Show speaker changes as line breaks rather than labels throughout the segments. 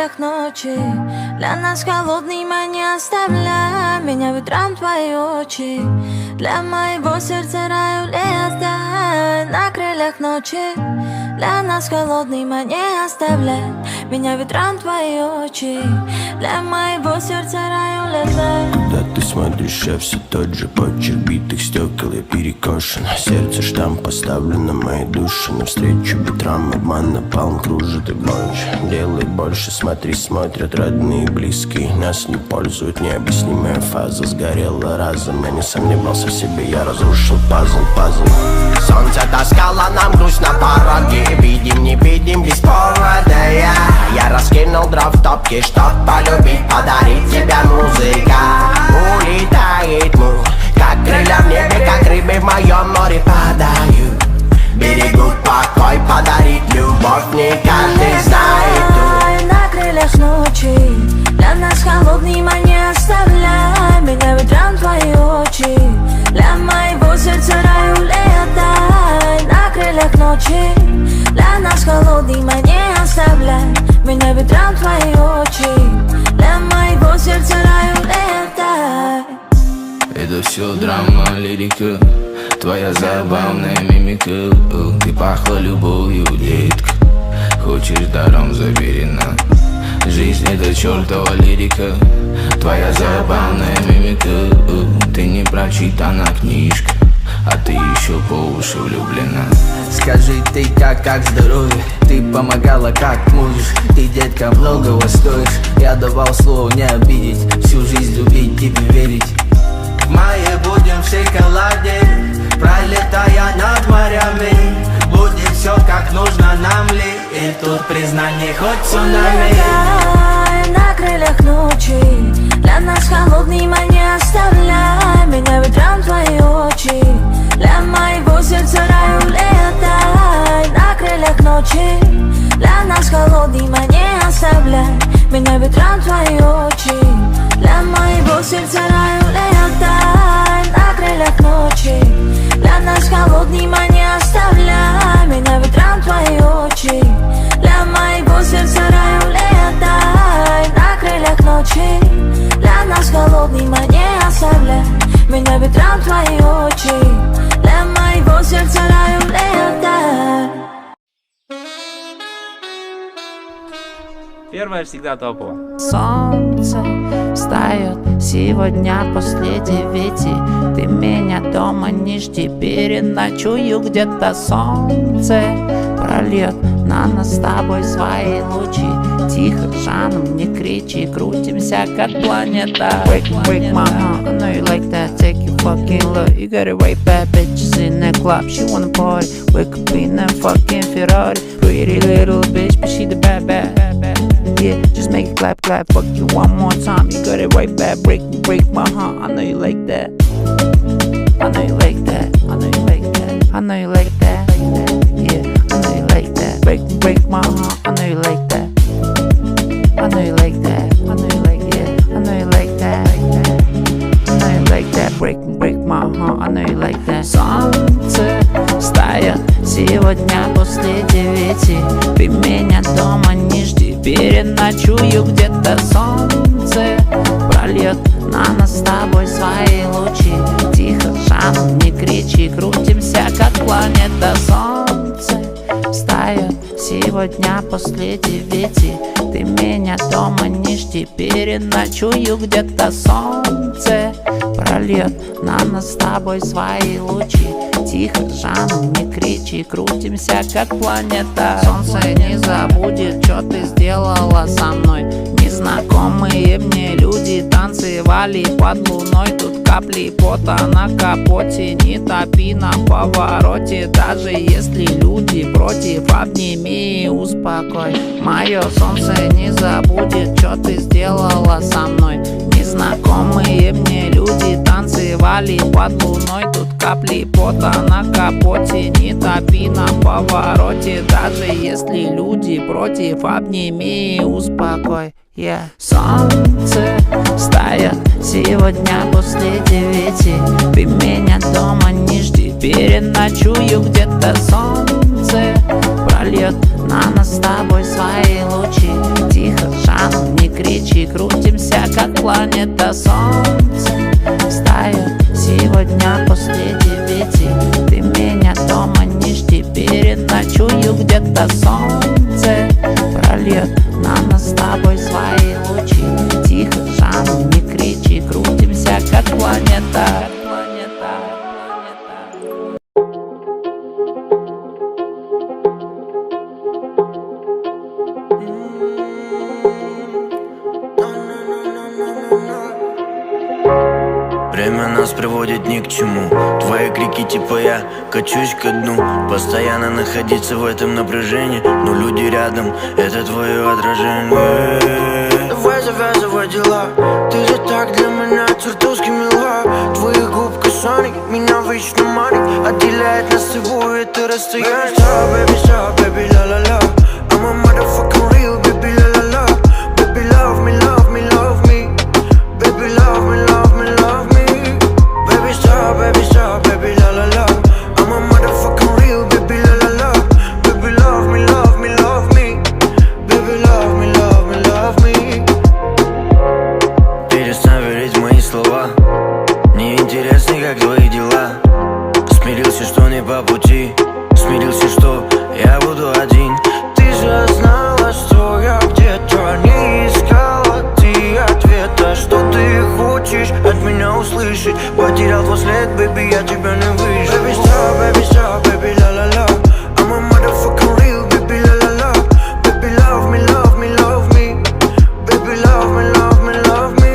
крыльях ночи. Для нас холодным, а не оставляй меня ветром твои очи. Для моего сердца раю лето на крыльях ночи. Для нас холодным, а не оставляй меня ветром твои очи. Для моего сердца раю лето.
Когда ты смотришь, я все тот же почерк битых стекол, я перекошен. Сердце штамп поставлен на моей душе. Навстречу ветрам обман напалм кружит и больше. Делай больше, смотри, смотрят родные и близкие. Нас не пользуют, необъяснимая фаза. Сгорела разом, я не сомневался в себе, я разрушил пазл. Солнце таскало нам грусть на пороге. Видим, не видим, без повода. Я раскинул дров в топке, чтоб полюбить, подарить тебе музыка. Улетает мух, как крылья в небе, как рыбы в моем море падают. Берегут покой, подарить любовь не каждый знает.
На крыльях ночи, для нас холодным, а не оставляй меня ветром твои очи. Для моего сердца раю лето на крыльях ночи. Для нас холодным, а не оставляй меня ветром твои очи. Для моего сердца раю лето.
Это все драма, лирика, твоя забавная мимика. Ты пахла любовью, детка, хочешь даром заверена. Жизнь это чертова лирика, твоя забавная мимика. Ты не прочитана книжка, а ты еще по уши влюблена. Скажи ты как здоровье, ты помогала как можешь. Ты, детка, многого стоишь. Я давал слово не обидеть, всю жизнь любить, тебе верить. В мае будем в шоколаде, пролетая над морями. Будет все как нужно нам ли, и тут признание хоть цунами.
На крыльях ночи, для нас холодным, а не оставляй меня ветром твои очи. Для моего сердца раю лето на крыльях ночи. Для нас холодным, а не оставляй меня ветром твои очи. Для моего сердца раю лето на крыльях ночи. Для нас холодным, а не оставляй меня ветром твои очи. Для моего сердца раю лето на крыльях ночи. Для нас холодным, а не оставляй меня ветром твои очи. Для моего сердца раю лето.
Первая всегда топовая.
Солнце встает сегодня после 9. Ты меня дома не жди, переночую где-то. Солнце прольет на нас с тобой свои лучи. Тихо, жаном, не кричи, крутимся как планета. Break my heart, I know you like that. Take your fucking look, you got it right bad bitches in the club. She wanna party, wake up in that fucking Ferrari. Pretty little bitch, but she the bad. Yeah, just make it clap, fuck you one more time. You got it right back, break my heart. I know you like that. I know you like that. I know you like that. I know you like that. Yeah, I know you like that. Break my heart. I know you like that. I know you like that. I know you like, yeah. I know you like that. I know you like that. Break my heart. I know you like that. Солнце встает сегодня после 9. Ты меня дома не жди, переночую где-то. Солнце прольет на нас с тобой свои лучи. Тихо, жаном, не кричи, крутимся как планета. Солнце встает сегодня после 9. Ты меня дома не жди, переночую где-то. Солнце прольет на нас с тобой свои лучи. Тихо, жаном, не кричи, крутимся как планета. Солнце не забудет, что ты сделала со мной. Незнакомые мне люди танцевали под луной. Тут капли пота на капоте, не топи на повороте. Даже если люди против, обними и успокой. Мое солнце не забудет, что ты сделала со мной. Незнакомые мне люди танцевали под луной. Тут капли пота на капоте, не топи на повороте. Даже если люди против, обними и успокой. Yeah. Солнце встает сегодня после 9. Ты меня дома не жди, переночую где-то. Солнце прольет на нас с тобой свои лучи. Тихо, жаном, Жан, не кричи, крутимся, как планета Солнце. Встает сегодня после 9. Ты меня дома не жди, переночую где-то. Солнце прольет на нас с тобой свои лучи. Тихо, Жан, не кричи, крутимся, как планета.
Время нас приводит ни к чему. Твои крики типа я качусь ко дну. Постоянно находиться в этом напряжении, но люди рядом, это твое отражение. Давай завязывай дела, ты же так для меня чертовски мила. Твоих губ касаний меня вечно манит, отделяет нас с тобой это расстояние. Baby stop, baby la la la, I'm a motherfucking real, baby la la la. Baby love me, love me, love me. Baby love me, love me, love me. Baby stop, baby la la la, I'm a motherfucking real, baby la la la. Baby love me, love me, love me. Baby love me, love me, love me. Перестань верить в мои слова, мне интересно, как твои дела. Смирился, что не по пути, смирился, что я буду один. Ты же знала, что я где-то не искала ты ответа. Что ты хочешь от меня услышать? Потерял твой след, baby, я тебя не выжил. Baby stop, baby la la la, I'm a motherfucking real, baby la la la. Baby love me, love me, love me. Baby love me, love me, love me.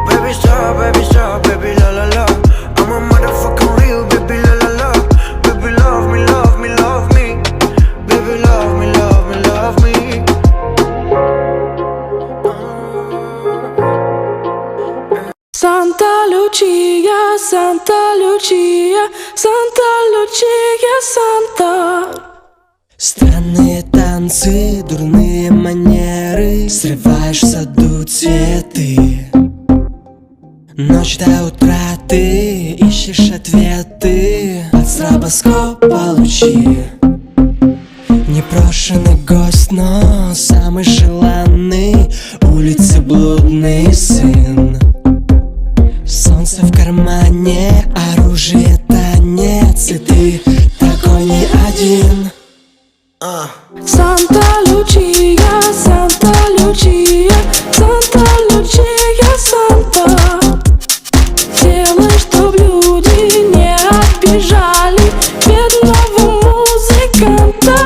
Baby stop, baby la la la, I'm a motherfucking real, baby la la la. Baby love me, love me, love me. Baby love me, love me, love me.
Santa Lucia, Santa Lucia, Santa Lucia, Santa.
Странные танцы, дурные манеры, срываешь в саду цветы. Ночь до утра ты ищешь ответы, под стробоскоп получи. Непрошенный гость, но самый желанный, улицы блудный сын. Солнце в кармане, оружие танец, и ты такой не один.
Santa Lucia, Santa Lucia, Santa Lucia, Santa. Делай, чтоб люди не обижали бедного музыканта.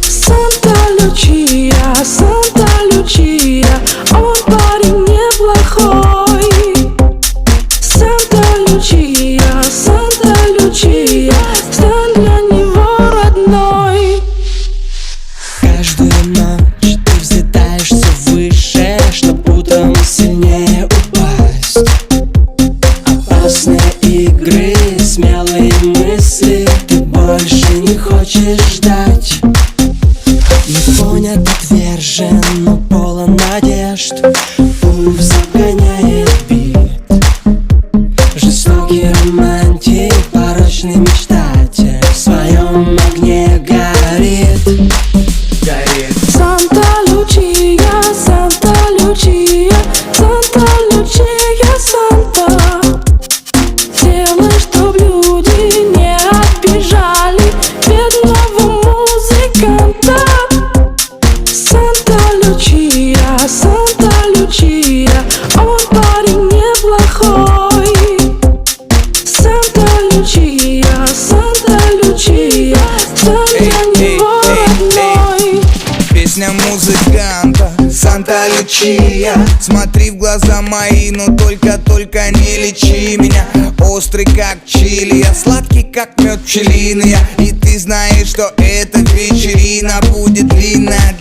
Santa Lucia, Santa Lucia, он парень неплохой. Santa Lucia, Santa Lucia, стань для него родной.
Каждую ночь ты взлетаешься выше, чтоб утром сильнее упасть. Опасные игры, смелые мысли, ты больше не хочешь ждать. Не понят, отвержен, но полон надежд. Пульс обгоняет бит. Жестокий романтик, порочный мечтатель, в своем огне горит.
Santa Lucia, Santa Lucia, Santa Lucia, Santa. Делай, чтоб люди не обижали бедного музыканта. Santa Lucia, Santa Lucia, он парень неплохой. Santa Lucia, Santa Lucia, стань для него родной.
Песня музыканта Санта Лючия. Смотри в глаза мои, но только не лечи меня. Острый как чили, я сладкий как мед пчелиный. И ты знаешь, что эта вечерина будет длинная.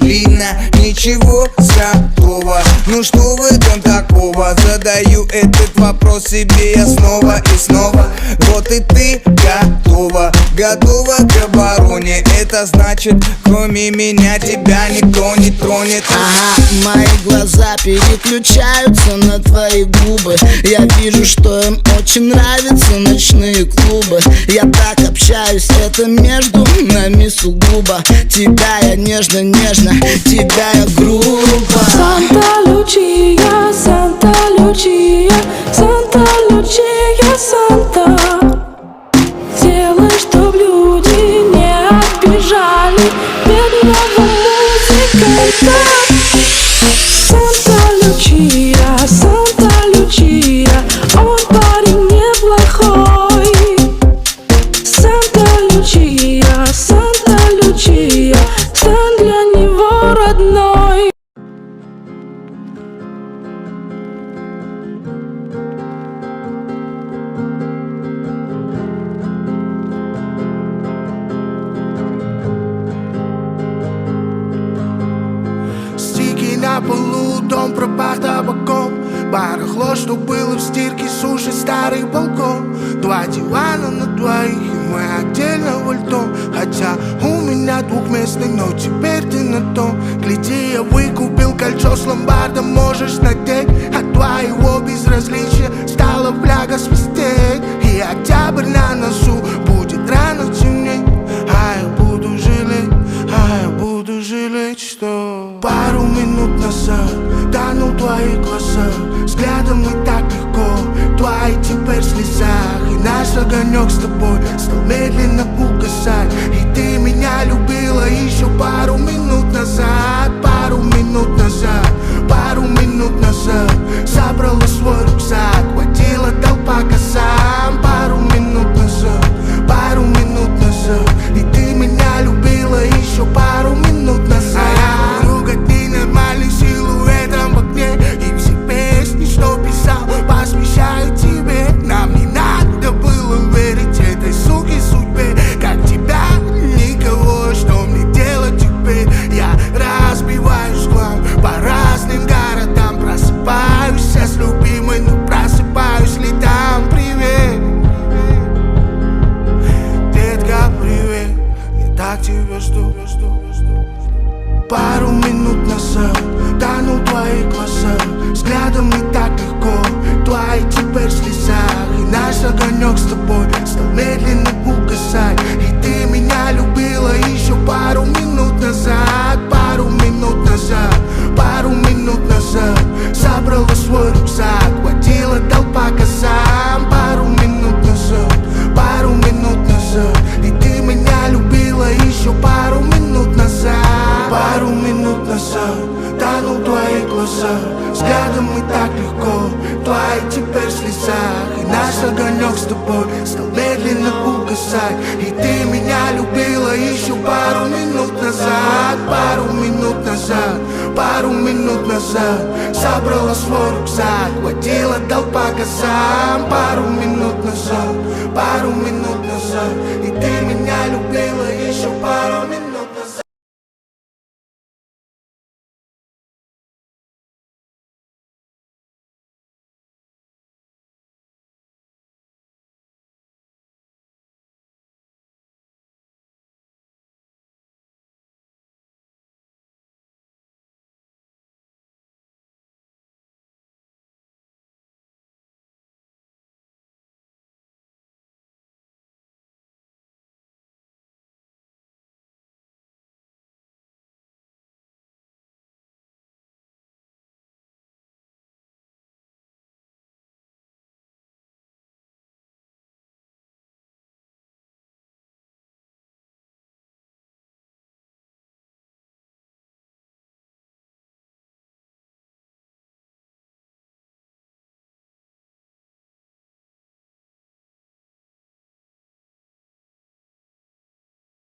Ничего святого, ну что в этом такого? готова? Задаю этот вопрос себе я снова и снова. Вот и ты готова, готова к обороне. Это значит, кроме меня тебя никто не тронет.
Ага, мои глаза переключаются на твои губы. Я вижу, что им очень нравятся ночные клубы. Я так общаюсь, это между нами сугубо. Тебя я нежно-нежно, тебя я грубо.
Санта Лючия, Санта Лючия, Санта Лючия, Санта. Сделай, чтоб люди не обижали бедного музыканта. Санта Лючия, Санта Лючия, он парень неплохой. Санта Лючия, Санта Лючия, стань для него родной.
Стики на полу, дом пропах табаком. Барахло, что было в стирке, суши старый балкон. Два дивана на двоих, и мы отдельно вольтом. Хотя у меня двухместный, но теперь ты на том. Гляди, я выкупил кольцо с ломбардом, можешь надеть. От твоего безразличия стала фляга свистеть. И октябрь на носу, будет рано темнеть. А я буду жалеть, а я буду жалеть, что пару минут назад тонул в твоих глазах. Взглядом и так легко, твои теперь в слезах. И наш огонек с тобой стал медленно угасать. И ты меня любила еще пару минут назад. Пару минут назад, пару минут назад. Собрала свой рюкзак, водила толпа косам. Пару минут назад, пару минут назад. И ты меня любила еще пару минут назад. Ругать ненормальный силуэтом в окне. И все песни, что писал, посвящаю тебе. Нам не надо было верить этой суке судьбе. Как тебя, никого, что мне делать теперь? Я разбиваюсь глав по разным городам. Просыпаюсь я с любимой, но просыпаюсь ли там? Привет, детка, привет. Я так тебя жду. Пару минут назад тонул в твоих глазах. Взглядом не так легко, твои теперь в слезах. И наш огонек с тобой стал медленно угасать. И ты меня любила еще пару минут назад. Пару минут назад, пару минут назад. Собрала свой рюкзак, водила толпа косам. Пару минут назад, пару минут назад. И ты меня любила еще пару минут назад. Пару минут назад тонул в твоих глазах. Взглядом и так легко, твои теперь в слезах. И наш огонек с тобой стал медленно угасать. И ты меня любила еще пару минут назад. Пару минут назад, пару минут назад. Собрала свой рюкзак, водила толпа косам. Пару минут назад, пару минут назад. И ты